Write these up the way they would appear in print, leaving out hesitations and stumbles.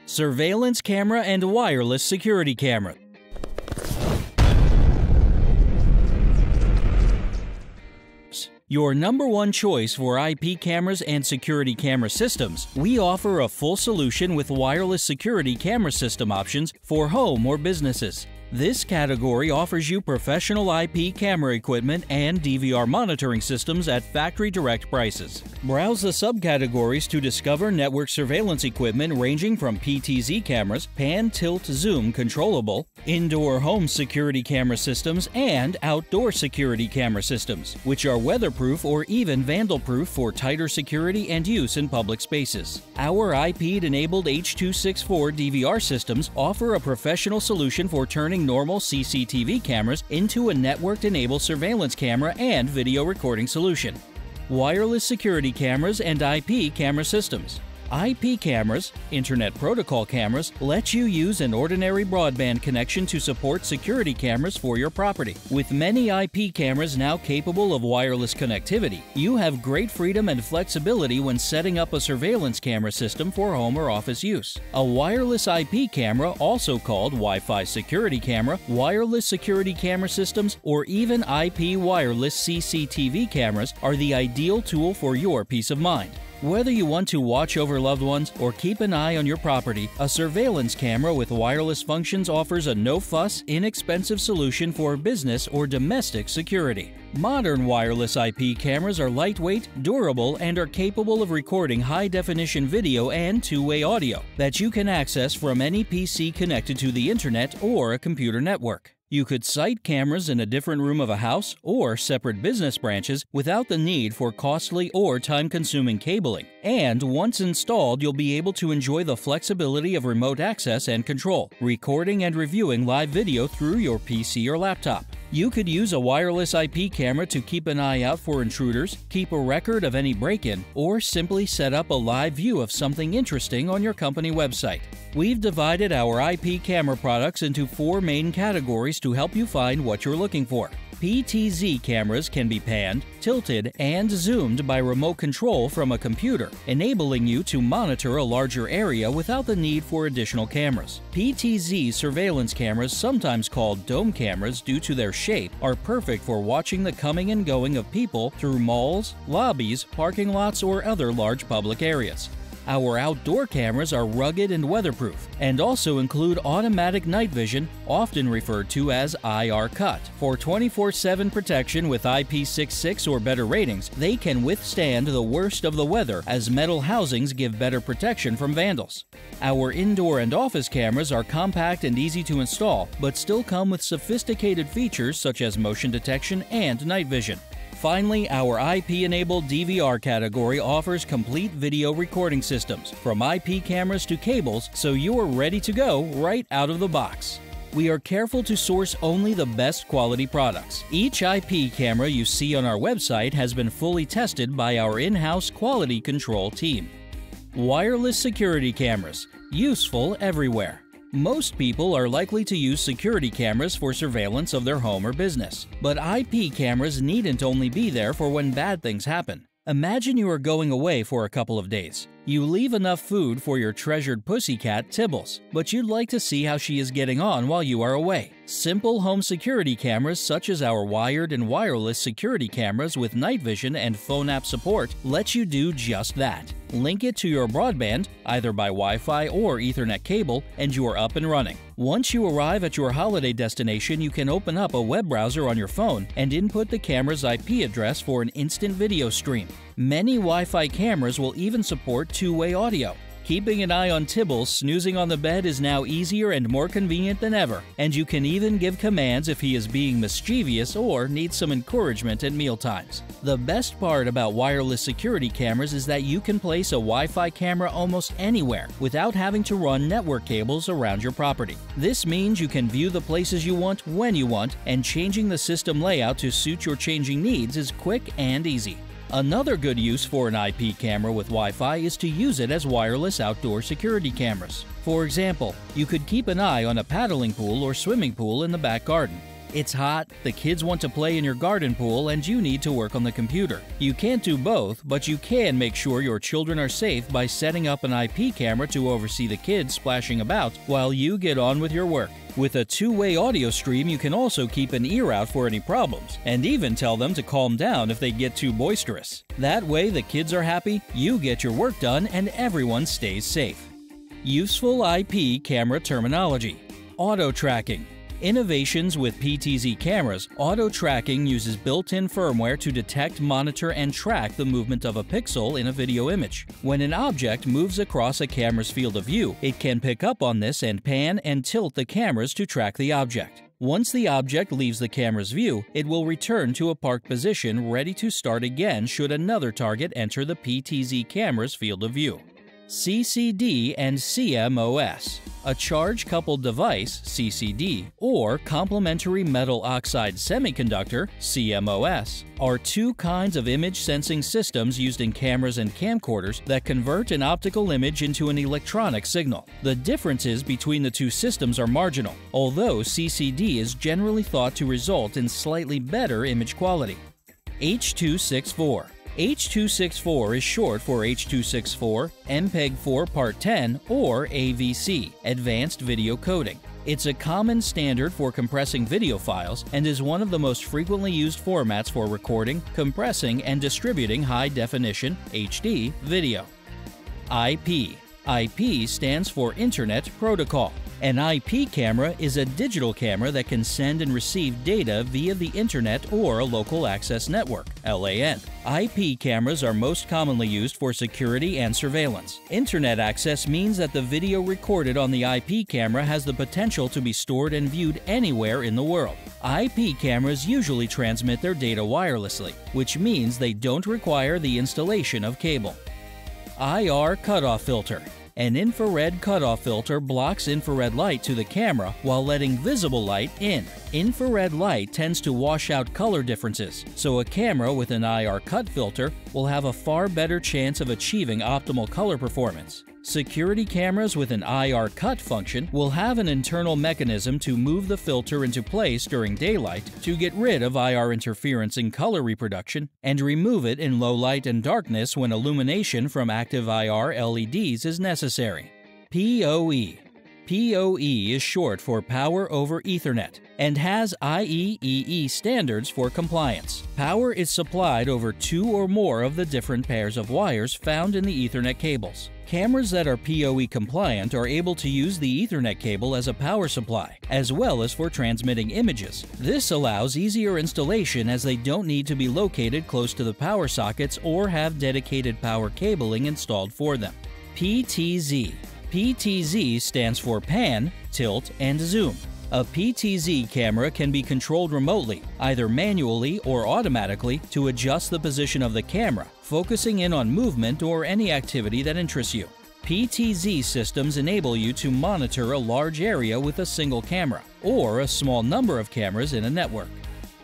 Surveillance camera and wireless security camera. Your number one choice for IP cameras and security camera systems, we offer a full solution with wireless security camera system options for home or businesses. This category offers you professional IP camera equipment and DVR monitoring systems at factory direct prices. Browse the subcategories to discover network surveillance equipment ranging from PTZ cameras, pan, tilt, zoom controllable, indoor home security camera systems, and outdoor security camera systems, which are weatherproof or even vandal-proof for tighter security and use in public spaces. Our IP-enabled H.264 DVR systems offer a professional solution for turning normal CCTV cameras into a networked-enabled surveillance camera and video recording solution. Wireless security cameras and IP camera systems. IP cameras, Internet Protocol cameras, let you use an ordinary broadband connection to support security cameras for your property. With many IP cameras now capable of wireless connectivity, you have great freedom and flexibility when setting up a surveillance camera system for home or office use. A wireless IP camera, also called Wi-Fi security camera, wireless security camera systems, or even IP wireless CCTV cameras are the ideal tool for your peace of mind. Whether you want to watch over loved ones or keep an eye on your property, a surveillance camera with wireless functions offers a no-fuss, inexpensive solution for business or domestic security. Modern wireless IP cameras are lightweight, durable, and are capable of recording high-definition video and two-way audio that you can access from any PC connected to the internet or a computer network. You could site cameras in a different room of a house or separate business branches without the need for costly or time-consuming cabling. And once installed, you'll be able to enjoy the flexibility of remote access and control, recording and reviewing live video through your PC or laptop. You could use a wireless IP camera to keep an eye out for intruders, keep a record of any break-in, or simply set up a live view of something interesting on your company website. We've divided our IP camera products into 4 main categories to help you find what you're looking for. PTZ cameras can be panned, tilted, and zoomed by remote control from a computer, enabling you to monitor a larger area without the need for additional cameras. PTZ surveillance cameras, sometimes called dome cameras due to their shape, are perfect for watching the coming and going of people through malls, lobbies, parking lots, or other large public areas. Our outdoor cameras are rugged and weatherproof, and also include automatic night vision, often referred to as IR cut. For 24/7 protection with IP66 or better ratings, they can withstand the worst of the weather, as metal housings give better protection from vandals. Our indoor and office cameras are compact and easy to install, but still come with sophisticated features such as motion detection and night vision. Finally, our IP-enabled DVR category offers complete video recording systems, from IP cameras to cables, so you are ready to go right out of the box. We are careful to source only the best quality products. Each IP camera you see on our website has been fully tested by our in-house quality control team. Wireless security cameras, useful everywhere. Most people are likely to use security cameras for surveillance of their home or business. But IP cameras needn't only be there for when bad things happen. Imagine you are going away for a couple of days. You leave enough food for your treasured pussycat, Tibbles, but you'd like to see how she is getting on while you are away. Simple home security cameras such as our wired and wireless security cameras with night vision and phone app support let you do just that. Link it to your broadband, either by Wi-Fi or Ethernet cable, and you are up and running. Once you arrive at your holiday destination, you can open up a web browser on your phone and input the camera's IP address for an instant video stream. Many Wi-Fi cameras will even support two-way audio. Keeping an eye on Tibbles snoozing on the bed is now easier and more convenient than ever, and you can even give commands if he is being mischievous or needs some encouragement at mealtimes. The best part about wireless security cameras is that you can place a Wi-Fi camera almost anywhere without having to run network cables around your property. This means you can view the places you want when you want, and changing the system layout to suit your changing needs is quick and easy. Another good use for an IP camera with Wi-Fi is to use it as wireless outdoor security cameras. For example, you could keep an eye on a paddling pool or swimming pool in the back garden. It's hot, the kids want to play in your garden pool, and you need to work on the computer. You can't do both, but you can make sure your children are safe by setting up an IP camera to oversee the kids splashing about while you get on with your work. With a two-way audio stream, you can also keep an ear out for any problems, and even tell them to calm down if they get too boisterous. That way, the kids are happy, you get your work done, and everyone stays safe. Useful IP camera terminology. Auto tracking. Innovations with PTZ cameras. Auto tracking uses built-in firmware to detect, monitor, and track the movement of a pixel in a video image. When an object moves across a camera's field of view, it can pick up on this and pan and tilt the cameras to track the object. Once the object leaves the camera's view, it will return to a parked position ready to start again should another target enter the PTZ camera's field of view. CCD and CMOS. A charge-coupled device, CCD, or complementary metal oxide semiconductor, CMOS, are two kinds of image sensing systems used in cameras and camcorders that convert an optical image into an electronic signal. The differences between the two systems are marginal, although CCD is generally thought to result in slightly better image quality. H.264. H.264 is short for H.264, MPEG-4 Part 10, or AVC, Advanced Video Coding. It's a common standard for compressing video files and is one of the most frequently used formats for recording, compressing, and distributing high-definition HD video. IP. IP stands for Internet Protocol. An IP camera is a digital camera that can send and receive data via the Internet or a local access network, LAN. IP cameras are most commonly used for security and surveillance. Internet access means that the video recorded on the IP camera has the potential to be stored and viewed anywhere in the world. IP cameras usually transmit their data wirelessly, which means they don't require the installation of cable. IR cutoff filter. An infrared cutoff filter blocks infrared light to the camera while letting visible light in. Infrared light tends to wash out color differences, so a camera with an IR cut filter will have a far better chance of achieving optimal color performance. Security cameras with an IR cut function will have an internal mechanism to move the filter into place during daylight to get rid of IR interference in color reproduction and remove it in low light and darkness when illumination from active IR LEDs is necessary. PoE. PoE is short for Power over Ethernet and has IEEE standards for compliance. Power is supplied over two or more of the different pairs of wires found in the Ethernet cables. Cameras that are PoE compliant are able to use the Ethernet cable as a power supply, as well as for transmitting images. This allows easier installation as they don't need to be located close to the power sockets or have dedicated power cabling installed for them. PTZ. PTZ stands for pan, tilt, and zoom. A PTZ camera can be controlled remotely, either manually or automatically, to adjust the position of the camera, focusing in on movement or any activity that interests you. PTZ systems enable you to monitor a large area with a single camera, or a small number of cameras in a network.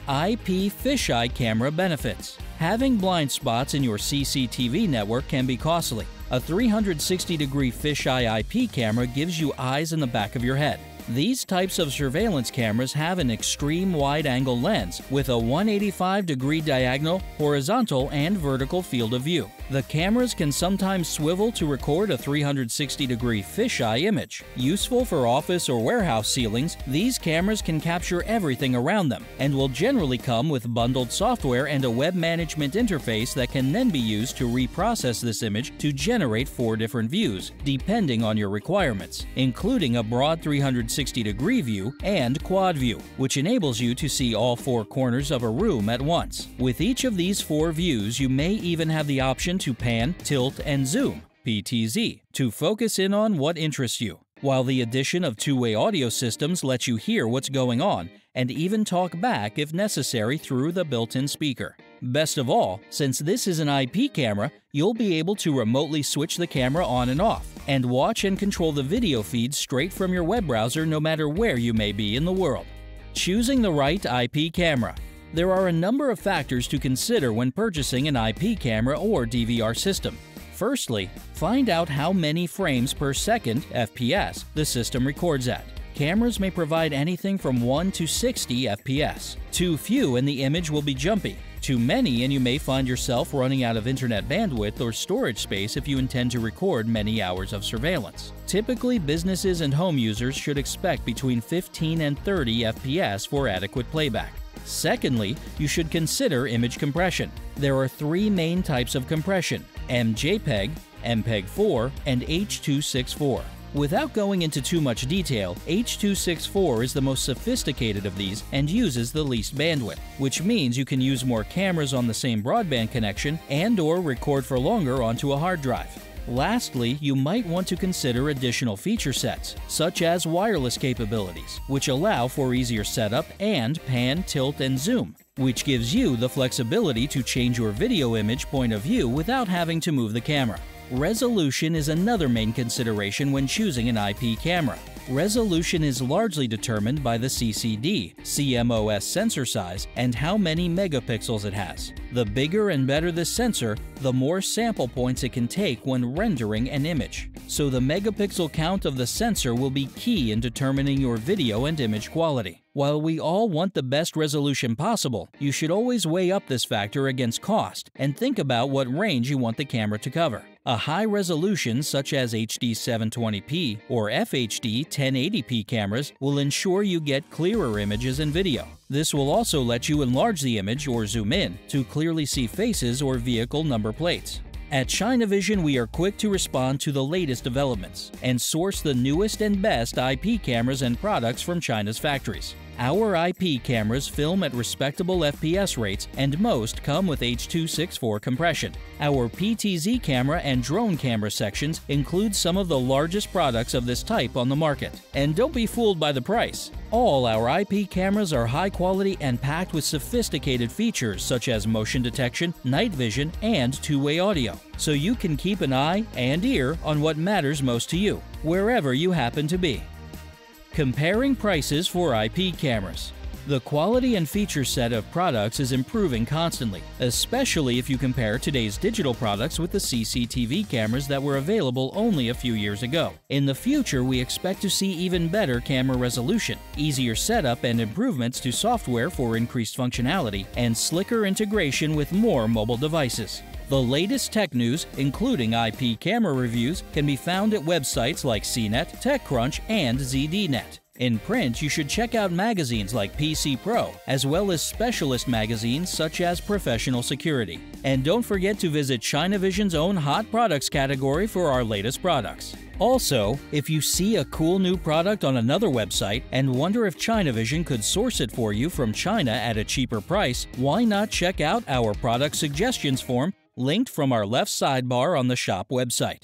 IP fisheye camera benefits. Having blind spots in your CCTV network can be costly. A 360-degree fisheye IP camera gives you eyes in the back of your head. These types of surveillance cameras have an extreme wide-angle lens with a 185-degree diagonal, horizontal, and vertical field of view. The cameras can sometimes swivel to record a 360-degree fisheye image. Useful for office or warehouse ceilings, these cameras can capture everything around them and will generally come with bundled software and a web management interface that can then be used to reprocess this image to generate 4 different views, depending on your requirements, including a broad 360-degree view and quad view, which enables you to see all 4 corners of a room at once. With each of these 4 views, you may even have the option to pan, tilt, and zoom, PTZ, to focus in on what interests you, while the addition of two-way audio systems lets you hear what's going on and even talk back if necessary through the built-in speaker. Best of all, since this is an IP camera, you'll be able to remotely switch the camera on and off, and watch and control the video feed straight from your web browser no matter where you may be in the world. Choosing the right IP camera. There are a number of factors to consider when purchasing an IP camera or DVR system. Firstly, find out how many frames per second (FPS) the system records at. Cameras may provide anything from 1 to 60 FPS. Too few and the image will be jumpy. Too many and you may find yourself running out of internet bandwidth or storage space if you intend to record many hours of surveillance. Typically, businesses and home users should expect between 15 and 30 FPS for adequate playback. Secondly, you should consider image compression. There are three main types of compression: MJPEG, MPEG-4, and H.264. Without going into too much detail, H.264 is the most sophisticated of these and uses the least bandwidth, which means you can use more cameras on the same broadband connection and/or record for longer onto a hard drive. Lastly, you might want to consider additional feature sets, such as wireless capabilities, which allow for easier setup and pan, tilt, and zoom, which gives you the flexibility to change your video image point of view without having to move the camera. Resolution is another main consideration when choosing an IP camera. Resolution is largely determined by the CCD, CMOS sensor size, and how many megapixels it has. The bigger and better the sensor, the more sample points it can take when rendering an image. So the megapixel count of the sensor will be key in determining your video and image quality. While we all want the best resolution possible, you should always weigh up this factor against cost and think about what range you want the camera to cover. A high resolution such as HD 720p or FHD 1080p cameras will ensure you get clearer images and video. This will also let you enlarge the image or zoom in to clearly see faces or vehicle number plates. At ChinaVision, we are quick to respond to the latest developments and source the newest and best IP cameras and products from China's factories. Our IP cameras film at respectable FPS rates and most come with H.264 compression. Our PTZ camera and drone camera sections include some of the largest products of this type on the market. And don't be fooled by the price. All our IP cameras are high quality and packed with sophisticated features such as motion detection, night vision, and two-way audio, so you can keep an eye and ear on what matters most to you, wherever you happen to be. Comparing prices for IP cameras. The quality and feature set of products is improving constantly, especially if you compare today's digital products with the CCTV cameras that were available only a few years ago. In the future, we expect to see even better camera resolution, easier setup and improvements to software for increased functionality, and slicker integration with more mobile devices. The latest tech news, including IP camera reviews, can be found at websites like CNET, TechCrunch, and ZDNet. In print, you should check out magazines like PC Pro, as well as specialist magazines such as Professional Security. And don't forget to visit ChinaVision's own Hot Products category for our latest products. Also, if you see a cool new product on another website and wonder if ChinaVision could source it for you from China at a cheaper price, why not check out our product suggestions form linked from our left sidebar on the shop website.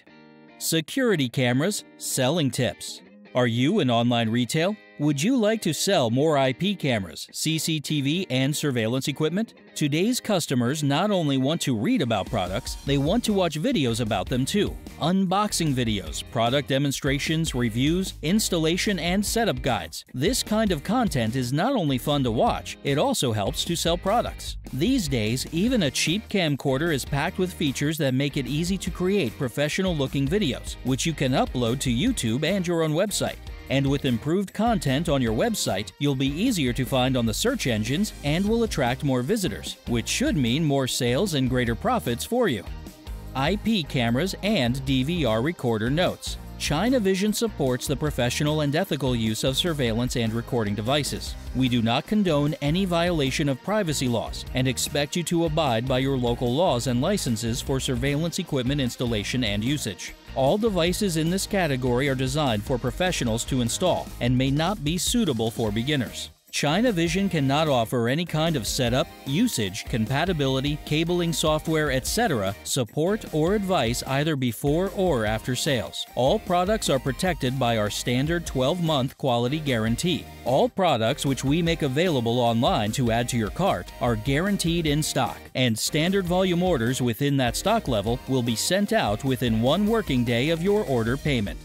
Security cameras, selling tips. Are you in online retail? Would you like to sell more IP cameras, CCTV, and surveillance equipment? Today's customers not only want to read about products, they want to watch videos about them too. Unboxing videos, product demonstrations, reviews, installation, and setup guides. This kind of content is not only fun to watch, it also helps to sell products. These days, even a cheap camcorder is packed with features that make it easy to create professional-looking videos, which you can upload to YouTube and your own website. And with improved content on your website, you'll be easier to find on the search engines and will attract more visitors, which should mean more sales and greater profits for you. IP cameras and DVR recorder notes. ChinaVision supports the professional and ethical use of surveillance and recording devices. We do not condone any violation of privacy laws and expect you to abide by your local laws and licenses for surveillance equipment installation and usage. All devices in this category are designed for professionals to install and may not be suitable for beginners. ChinaVision cannot offer any kind of setup, usage, compatibility, cabling software, etc., support, or advice either before or after sales. All products are protected by our standard 12-month quality guarantee. All products which we make available online to add to your cart are guaranteed in stock, and standard volume orders within that stock level will be sent out within 1 working day of your order payment.